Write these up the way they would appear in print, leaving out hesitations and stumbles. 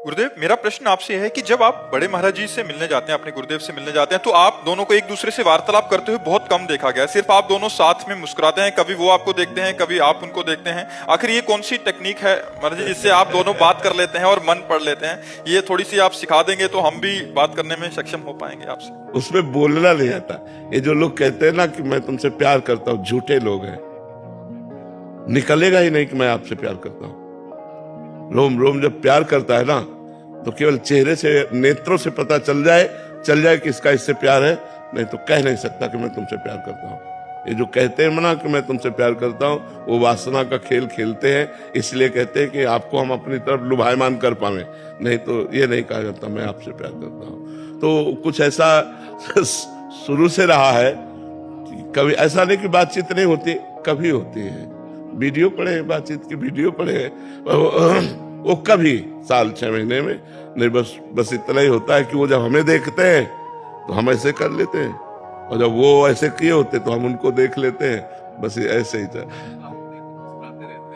गुरुदेव, मेरा प्रश्न आपसे है कि जब आप बड़े महाराज जी से मिलने जाते हैं, अपने गुरुदेव से मिलने जाते हैं, तो आप दोनों को एक दूसरे से वार्तालाप करते हुए बहुत कम देखा गया है। सिर्फ आप दोनों साथ में मुस्कुराते हैं, कभी वो आपको देखते हैं, कभी आप उनको देखते हैं। आखिर ये कौन सी टेक्निक है महाराज जी जिससे आप दोनों बात कर लेते हैं और मन पढ़ लेते हैं? ये थोड़ी सी आप सिखा देंगे तो हम भी बात करने में सक्षम हो पाएंगे आपसे। उसमें बोलना नहीं आता। ये जो लोग कहते हैं ना कि मैं तुमसे प्यार करता हूँ, झूठे लोग हैं। निकलेगा ही नहीं कि मैं आपसे प्यार करता हूँ। रोम रोम जब प्यार करता है ना, तो केवल चेहरे से, नेत्रों से पता चल जाए कि इसका इससे प्यार है, नहीं तो कह नहीं सकता कि मैं तुमसे प्यार करता हूँ। ये जो कहते हैं ना कि मैं तुमसे प्यार करता हूँ, वो वासना का खेल खेलते हैं। इसलिए कहते हैं कि आपको हम अपनी तरफ लुभायमान कर पावे, नहीं तो ये नहीं कहा जाता मैं आपसे प्यार करता हूँ। तो कुछ ऐसा शुरू से रहा है कि कभी ऐसा नहीं कि बातचीत नहीं होती, कभी होती है। वीडियो पड़े, बातचीत की वीडियो पड़े, वो कभी साल 6 महीने में नहीं। बस इतना ही होता है कि वो जब हमें देखते हैं तो हम ऐसे कर लेते हैं, और जब वो ऐसे किए होते तो हम उनको देख लेते हैं। बस ऐसे ही था।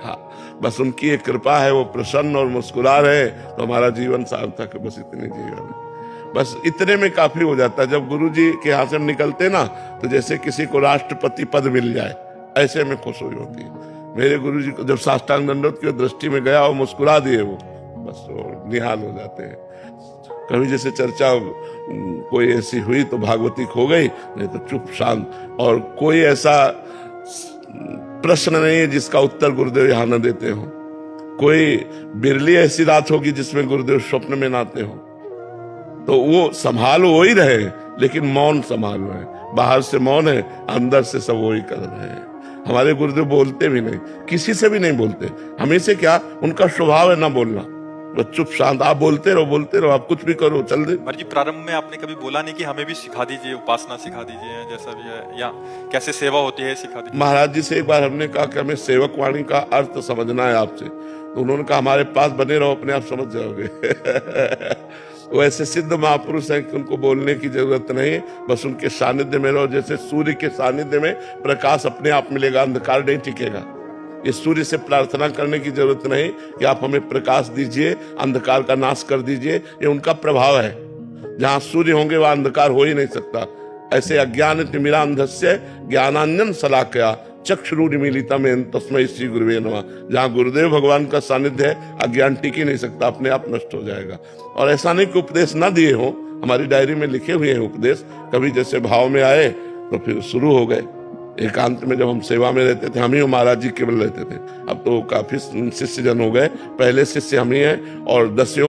हाँ, बस उनकी एक कृपा है, वो प्रसन्न और मुस्कुरा रहे तो हमारा जीवन सार्थक है। बस इतने जीवन है, बस इतने में काफी हो जाता है। जब गुरु जी के यहाँ से हम निकलते ना, तो जैसे किसी को राष्ट्रपति पद मिल जाए, ऐसे में खुश हुई होती है। मेरे गुरु जी को जब साष्टांग दंडवत की दृष्टि में गया और मुस्कुरा दिए, वो बस वो निहाल हो जाते हैं। कभी जैसे चर्चा कोई ऐसी हुई तो भागवती खो गई, नहीं तो चुप शांत। और कोई ऐसा प्रश्न नहीं है जिसका उत्तर गुरुदेव यहाँ न देते हो। कोई बिरली ऐसी रात होगी जिसमें गुरुदेव स्वप्न में न आते हो। तो वो संभाल वो ही रहे, लेकिन मौन संभाल रहे हैं। बाहर से मौन है, अंदर से सब वही कर रहे हैं। हमारे गुरुदेव बोलते भी नहीं, किसी से भी नहीं बोलते। हमें से क्या, उनका स्वभाव है ना बोलना, बस चुप शांत। आप बोलते रहो, आप कुछ भी करो, चल दे। महाराज जी, प्रारंभ में आपने कभी बोला नहीं कि हमें भी सिखा दीजिए, उपासना सिखा दीजिए, जैसा भी है, या कैसे सेवा होती है सिखा दीजिए? महाराज जी से एक बार हमने कहा कि हमें सेवक वाणी का अर्थ समझना है आपसे, तो उन्होंने कहा हमारे पास बने रहो, अपने आप समझ जाओगे। वो ऐसे सिद्ध महापुरुष हैं कि उनको बोलने की जरूरत नहीं, बस उनके सानिध्य में रहो। जैसे सूर्य के सानिध्य में प्रकाश अपने आप मिलेगा, अंधकार नहीं टिकेगा। ये सूर्य से प्रार्थना करने की जरूरत नहीं कि आप हमें प्रकाश दीजिए, अंधकार का नाश कर दीजिए। ये उनका प्रभाव है। जहां सूर्य होंगे वहां अंधकार हो ही नहीं सकता। ऐसे अज्ञान तिमिरांधस्य ज्ञानांजन शलाकया चक्षुरुन्मीलितम् तस्मै श्री गुरुवे नमः। जहाँ गुरुदेव भगवान का सानिध्य है, अज्ञान टिक ही नहीं सकता, अपने आप नष्ट हो जाएगा। और ऐसा नहीं कि उपदेश ना दिए हो, हमारी डायरी में लिखे हुए हैं उपदेश। कभी जैसे भाव में आए तो फिर शुरू हो गए। एकांत में जब हम सेवा में रहते थे, हम ही महाराज जी केवल रहते थे। अब तो काफी शिष्य जन हो गए। पहले शिष्य हम ही हैं, और 10